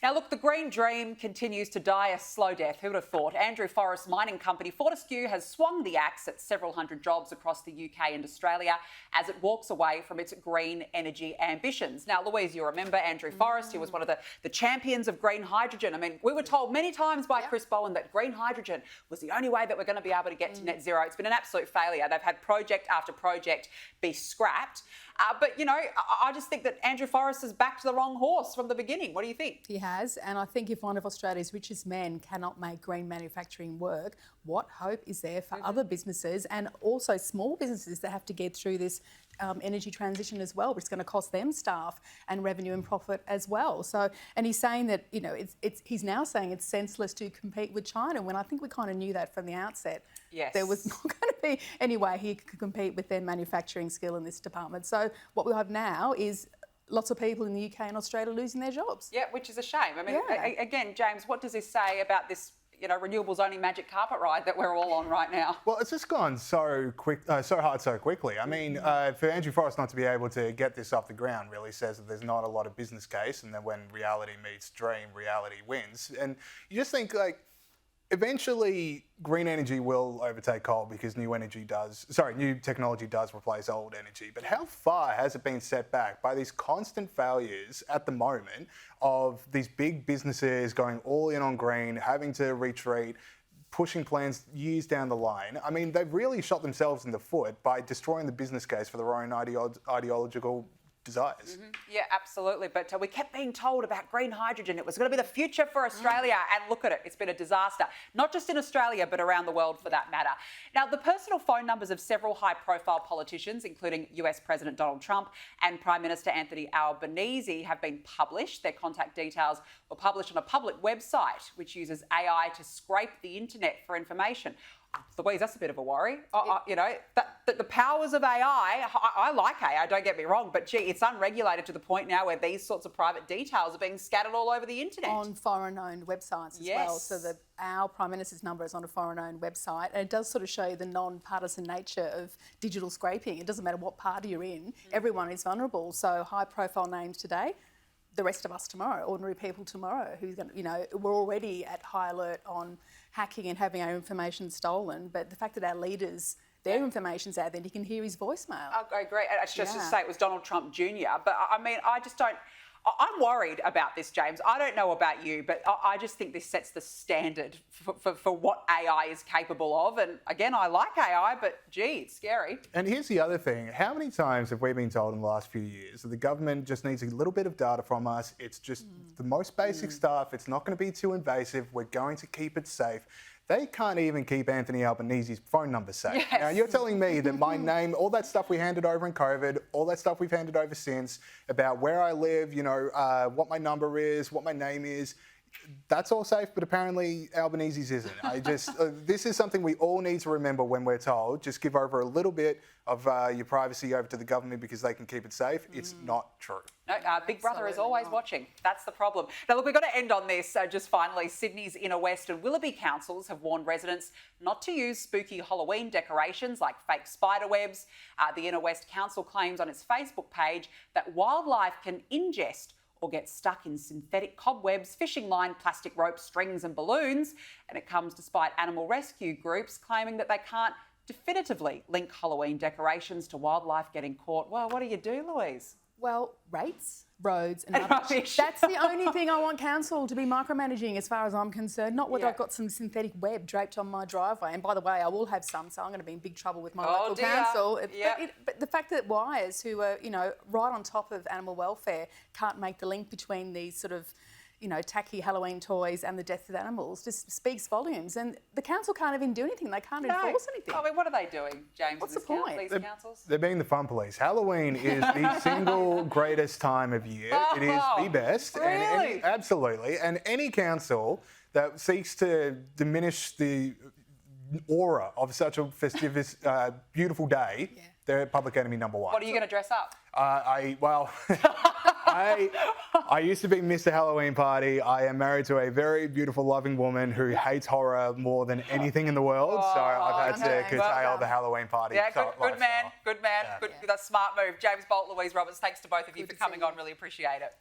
Now, look, the green dream continues to die a slow death. Who would have thought? Andrew Forrest's mining company Fortescue has swung the axe at several hundred jobs across the UK and Australia as it walks away from its green energy ambitions. Now, Louise, you remember Andrew Forrest, who was one of the champions of green hydrogen. I mean, we were told many times by Chris Bowen that green hydrogen was the only way that we're going to be able to get to net zero. It's been an absolute failure. They've had project after project be scrapped. But, you know, I just think that Andrew Forrest has backed the wrong horse from the beginning. What do you think? He has, and I think if one of Australia's richest men cannot make green manufacturing work, what hope is there for other businesses and also small businesses that have to get through this energy transition as well, which is going to cost them staff and revenue and profit as well. So, and he's saying that, you know, he's now saying it's senseless to compete with China, when I think we kind of knew that from the outset. Yes. There was not going to be any way he could compete with their manufacturing skill in this department. So what we have now is lots of people in the UK and Australia losing their jobs. Yeah, which is a shame. I mean, again, James, what does this say about this, you know, renewables only magic carpet ride that we're all on right now? Well, it's just gone so hard so quickly. I mean, for Andrew Forrest not to be able to get this off the ground really says that there's not a lot of business case, and then when reality meets dream, reality wins. And you just think, like, eventually green energy will overtake coal because new technology does replace old energy. But how far has it been set back by these constant failures at the moment of these big businesses going all in on green, having to retreat, pushing plans years down the line? I mean, they've really shot themselves in the foot by destroying the business case for their own ideological desires. Yeah, absolutely. But we kept being told about green hydrogen. It was going to be the future for Australia. And look at it. It's been a disaster, not just in Australia, but around the world for that matter. Now, the personal phone numbers of several high-profile politicians, including US President Donald Trump and Prime Minister Anthony Albanese, have been published. Their contact details were published on a public website, which uses AI to scrape the internet for information. Louise, that's a bit of a worry. You know, the powers of AI, I like AI, don't get me wrong, but gee, it's unregulated to the point now where these sorts of private details are being scattered all over the internet. On foreign-owned websites as well. So our Prime Minister's number is on a foreign-owned website, and it does sort of show you the non-partisan nature of digital scraping. It doesn't matter what party you're in, everyone is vulnerable. So high-profile names today, the rest of us tomorrow, ordinary people tomorrow, who's going to, you know, we're already at high alert on hacking and having our information stolen, but the fact that our leaders, their information's out there, and you can hear his voicemail. I agree. I just to say it was Donald Trump Jr., but I mean, I just don't. I'm worried about this, James. I don't know about you, but I just think this sets the standard for what AI is capable of. And again, I like AI, but gee, it's scary. And here's the other thing. How many times have we been told in the last few years that the government just needs a little bit of data from us? It's just the most basic stuff. It's not going to be too invasive. We're going to keep it safe. They can't even keep Anthony Albanese's phone number safe. Yes. Now, you're telling me that my name, all that stuff we handed over in COVID, all that stuff we've handed over since, about where I live, you know, what my number is, what my name is, that's all safe, but apparently Albanese's isn't. I just, this is something we all need to remember when we're told, just give over a little bit of your privacy over to the government because they can keep it safe. It's not true. No, Big Brother is always watching. That's the problem. Now, look, we've got to end on this. Just finally, Sydney's Inner West and Willoughby councils have warned residents not to use spooky Halloween decorations like fake spider webs. The Inner West Council claims on its Facebook page that wildlife can ingest or get stuck in synthetic cobwebs, fishing line, plastic ropes, strings and balloons. And it comes despite animal rescue groups claiming that they can't definitively link Halloween decorations to wildlife getting caught. Well, what do you do, Louise? Well, rates, roads and rubbish. That's the only thing I want council to be micromanaging as far as I'm concerned, not whether I've got some synthetic web draped on my driveway. And by the way, I will have some, so I'm going to be in big trouble with my local council. But the fact that wires who are, you know, right on top of animal welfare can't make the link between these sort of, you know, tacky Halloween toys and the death of animals just speaks volumes. And the council can't even do anything. They can't enforce anything. I mean, what are they doing, James? What's the point? These councils? They're being the fun police. Halloween is the single greatest time of year. It is the best. Really? Absolutely. And any council that seeks to diminish the aura of such a festivous, beautiful day, they're public enemy number one. What are you going to dress up? I used to be Mr. Halloween Party. I am married to a very beautiful, loving woman who hates horror more than anything in the world. So I've had to curtail the Halloween party. Yeah, good man. Good. That's a smart move. James Bolt, Louise Roberts, thanks to both of you for coming on. Really appreciate it.